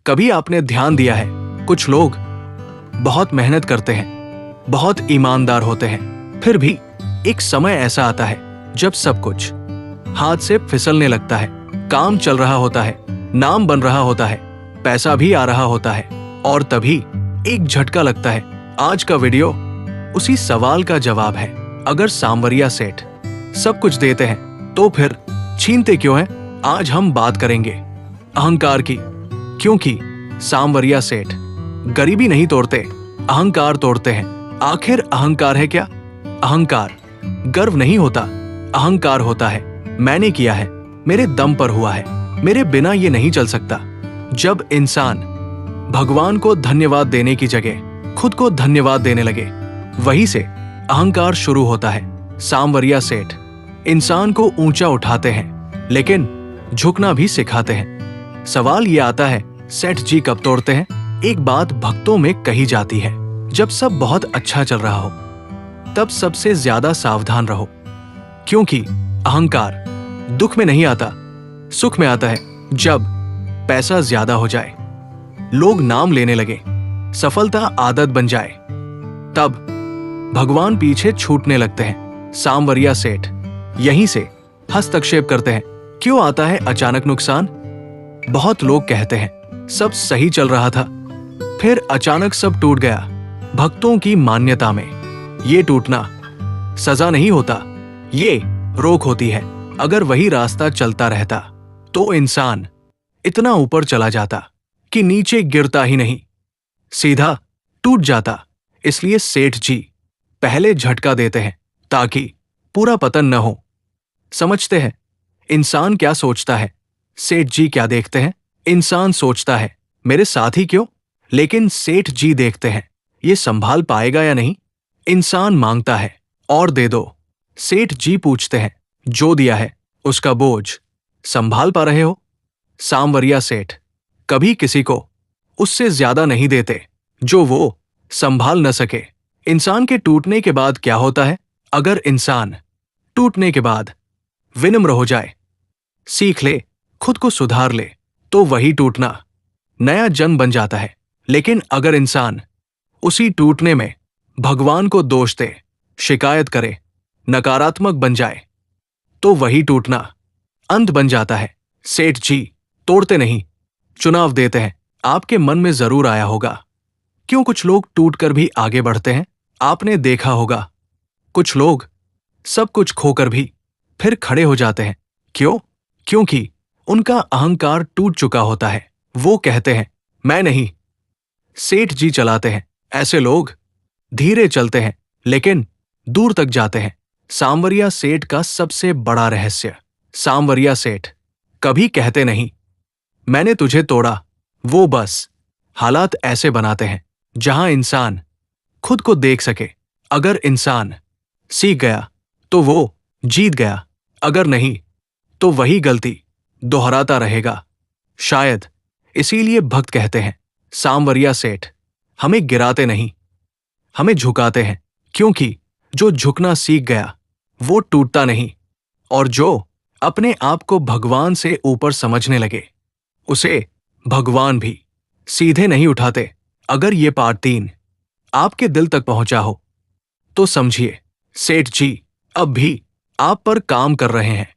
कभी आपने ध्यान दिया है, कुछ लोग बहुत मेहनत करते हैं, बहुत ईमानदार होते हैं, फिर भी एक समय ऐसा आता है जब सब कुछ हाथ से फिसलने लगता है। काम चल रहा होता है, नाम बन रहा होता है, पैसा भी आ रहा होता है, और तभी एक झटका लगता है। आज का वीडियो उसी सवाल का जवाब है। अगर सांवरिया सेठ सब कुछ देते हैं तो फिर छीनते क्यों हैं? आज हम बात करेंगे अहंकार की, क्योंकि सांवरिया सेठ गरीबी नहीं तोड़ते, अहंकार तोड़ते हैं। आखिर अहंकार है क्या? अहंकार गर्व नहीं होता, अहंकार होता है मैंने किया है, मेरे दम पर हुआ है, मेरे बिना ये नहीं चल सकता। जब इंसान भगवान को धन्यवाद देने की जगह खुद को धन्यवाद देने लगे, वहीं से अहंकार शुरू होता है। सांवरिया सेठ इंसान को ऊंचा उठाते हैं, लेकिन झुकना भी सिखाते हैं। सवाल ये आता है, सेठ जी कब तोड़ते हैं? एक बात भक्तों में कही जाती है, जब सब बहुत अच्छा चल रहा हो तब सबसे ज्यादा सावधान रहो, क्योंकि अहंकार दुख में नहीं आता, सुख में आता है। जब पैसा ज्यादा हो जाए, लोग नाम लेने लगे, सफलता आदत बन जाए, तब भगवान पीछे छूटने लगते हैं। सांवरिया सेठ यहीं से हस्तक्षेप करते हैं। क्यों आता है अचानक नुकसान? बहुत लोग कहते हैं सब सही चल रहा था, फिर अचानक सब टूट गया। भक्तों की मान्यता में ये टूटना सजा नहीं होता, ये रोक होती है। अगर वही रास्ता चलता रहता तो इंसान इतना ऊपर चला जाता कि नीचे गिरता ही नहीं, सीधा टूट जाता। इसलिए सेठ जी पहले झटका देते हैं ताकि पूरा पतन न हो। समझते हैं इंसान क्या सोचता है, सेठ जी क्या देखते हैं? इंसान सोचता है मेरे साथी क्यों, लेकिन सेठ जी देखते हैं ये संभाल पाएगा या नहीं। इंसान मांगता है और दे दो, सेठ जी पूछते हैं जो दिया है उसका बोझ संभाल पा रहे हो? सांवरिया सेठ कभी किसी को उससे ज्यादा नहीं देते जो वो संभाल न सके। इंसान के टूटने के बाद क्या होता है? अगर इंसान टूटने के बाद विनम्र हो जाए, सीख ले, खुद को सुधार ले, तो वही टूटना नया जन्म बन जाता है। लेकिन अगर इंसान उसी टूटने में भगवान को दोष दे, शिकायत करे, नकारात्मक बन जाए, तो वही टूटना अंत बन जाता है। सेठ जी तोड़ते नहीं, चुनाव देते हैं। आपके मन में जरूर आया होगा, क्यों कुछ लोग टूटकर भी आगे बढ़ते हैं? आपने देखा होगा कुछ लोग सब कुछ खोकर भी फिर खड़े हो जाते हैं। क्यों? क्योंकि उनका अहंकार टूट चुका होता है। वो कहते हैं मैं नहीं, सेठ जी चलाते हैं। ऐसे लोग धीरे चलते हैं लेकिन दूर तक जाते हैं। सांवरिया सेठ का सबसे बड़ा रहस्य, सांवरिया सेठ कभी कहते नहीं मैंने तुझे तोड़ा, वो बस हालात ऐसे बनाते हैं जहां इंसान खुद को देख सके। अगर इंसान सीख गया तो वो जीत गया, अगर नहीं तो वही गलती दोहराता रहेगा। शायद इसीलिए भक्त कहते हैं सांवरिया सेठ हमें गिराते नहीं, हमें झुकाते हैं, क्योंकि जो झुकना सीख गया वो टूटता नहीं, और जो अपने आप को भगवान से ऊपर समझने लगे उसे भगवान भी सीधे नहीं उठाते। अगर ये पार्ट 3 आपके दिल तक पहुंचा हो तो समझिए सेठ जी अब भी आप पर काम कर रहे हैं।